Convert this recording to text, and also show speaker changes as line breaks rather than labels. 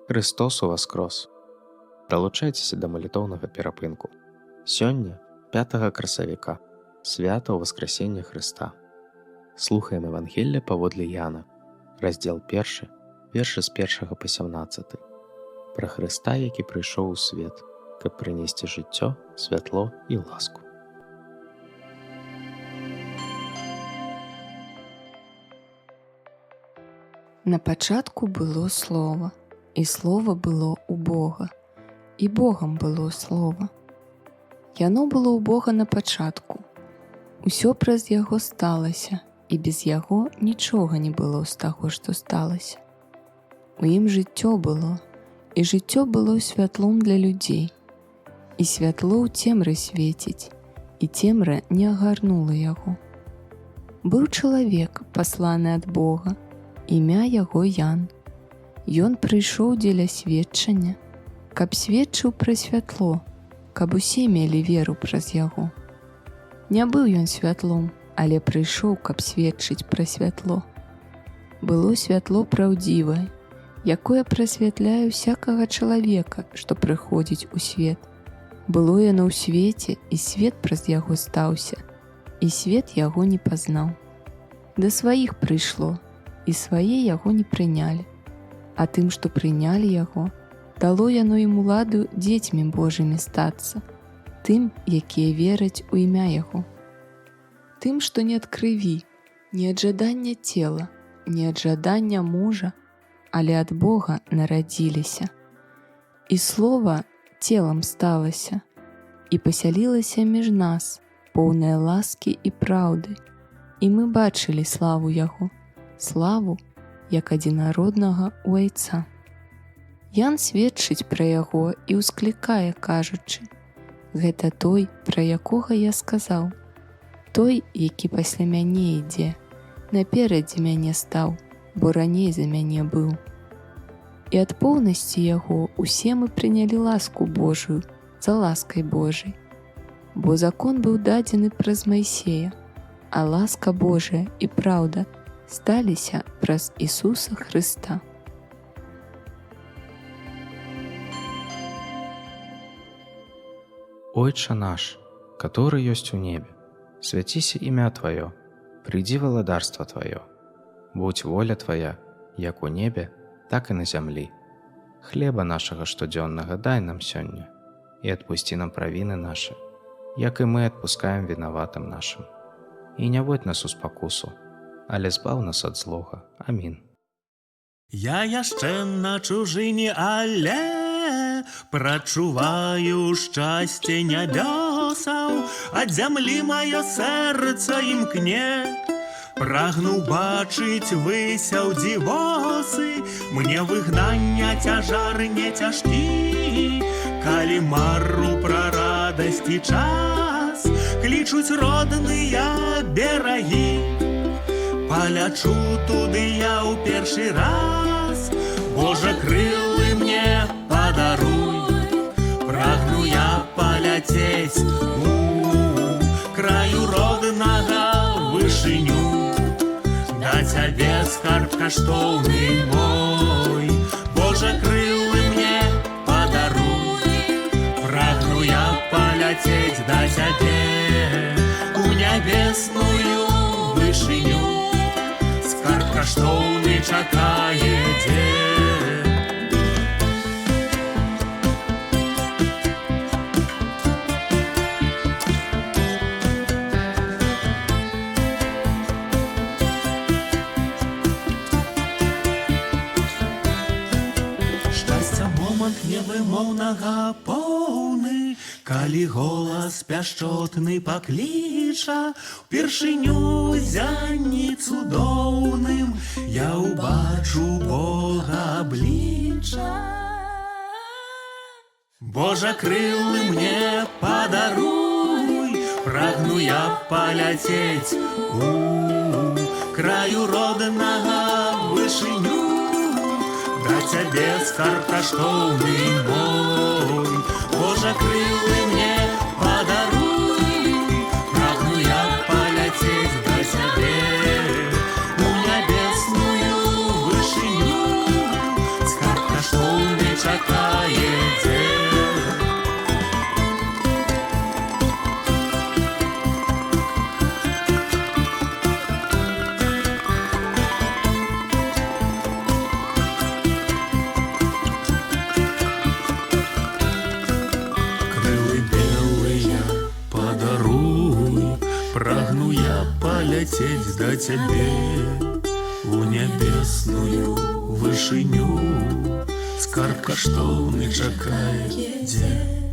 Христос уваскрос! Далучайцеся да малітоўнага перапынку. Сёння, 5 красавіка, свята ўваскрасення Хрыста. Слухаем Евангелле паводле Яна, раздзел 1, вершы з 1 па 17. Пра Хрыста, які прыйшоў у свет, каб прынесці жыццё, святло і ласку.
На пачатку было Слова, і Слова было ў Бога, і Богам было Слова. Яно было ў Бога на пачатку. Усё праз Яго сталася, і без Яго нічога не было з таго, што сталася. У ім жыццё было, і жыццё было святлом для людзей. І святло ў цемры свеціць, і цемра не агарнула яго. Быў чалавек, пасланы ад Бога, імя яго Ян. Ён прыйшоў дзеля сведчання, каб сведчыў пра святло, каб усе мелі веру праз яго. Не быў ён святлом, але прыйшоў, каб сведчыць пра святло. Было святло праўдзівае, якое прасвятляе ўсякага чалавека, што прыходзіць у свет. Было яно ў свеце, і свет праз яго стаўся, і свет яго не пазнаў. Да сваіх прыйшло, і свае яго не прынялі. А тым, што прынялі яго, дало яно ім уладу дзецьмі Божымі стацца, тым, якія вераць у імя яго. Тым, што не ад крыві, не ад жадання цела, не ад жадання мужа, але ад Бога нарадзіліся. І Слова целам сталася, і пасялілася між нас, поўнае ласкі і праўды, і мы бачылі славу яго, славу, як адзінароднага ў Айца. Ян сведчыць пра яго і ўсклікае, кажучы: «Гэта той, пра якога я сказаў, той, які пасля мяне ідзе, наперадзе мяне стаў, бо раней за мяне быў». І ад поўнасці яго усе мы прынялі ласку Божую за ласкай Божай. Бо закон быў дадзены праз Майсея, а ласка Божая і праўда сталіся праз Ісуса Хрыста.
Отче наш, который ёсць у небе, свяціся імя Тваё, прыйдзі валадарства Тваё. Будь воля Твая, як у небе, так і на зямлі. Хлеба нашага штодзённага дай нам сёння, і адпусці нам правіны нашы, як і мы адпускаем вінаватым нашым. І не водь нас у спакусу, але збаў нас ад злога. Амін.
Я яшчэ на чужыне, але прачуваю шчасце нябёсаў, ад зямлі маё сэрца імкне. Прагну бачыць высяў дзівосы, мне выгнання цяжар не цяжкі. Калі мару пра радасці час, клічуць родныя берагі. Палячу туды я ў першы раз, Божа, крылы мне падаруй. Прагну я паляцець у краю роднага вышыню, да цябе скарб каштоўны мой. Божа, крылы мне падаруй. Прагну я паляцець да цябе у нябесную вышыню, скарб каштоўны чакае дзед. Шчасця момант невымоўнага поўны, калі голас пяшчотны пакліча, упершыню зянні цудоўным я ўбачу Бога аблічча. Божа, крылы мне падаруй. Прагну я паляцець у краю роднага вышыню, да цябе скарб каштоўны мой. Божа, крылы мне падаруй. Прагну я паляцець да цябе у нябесную вышыню, скарб каштоўны паляцець да цябе у нябесную вышыню. Скарб каштоўны чакае, дзе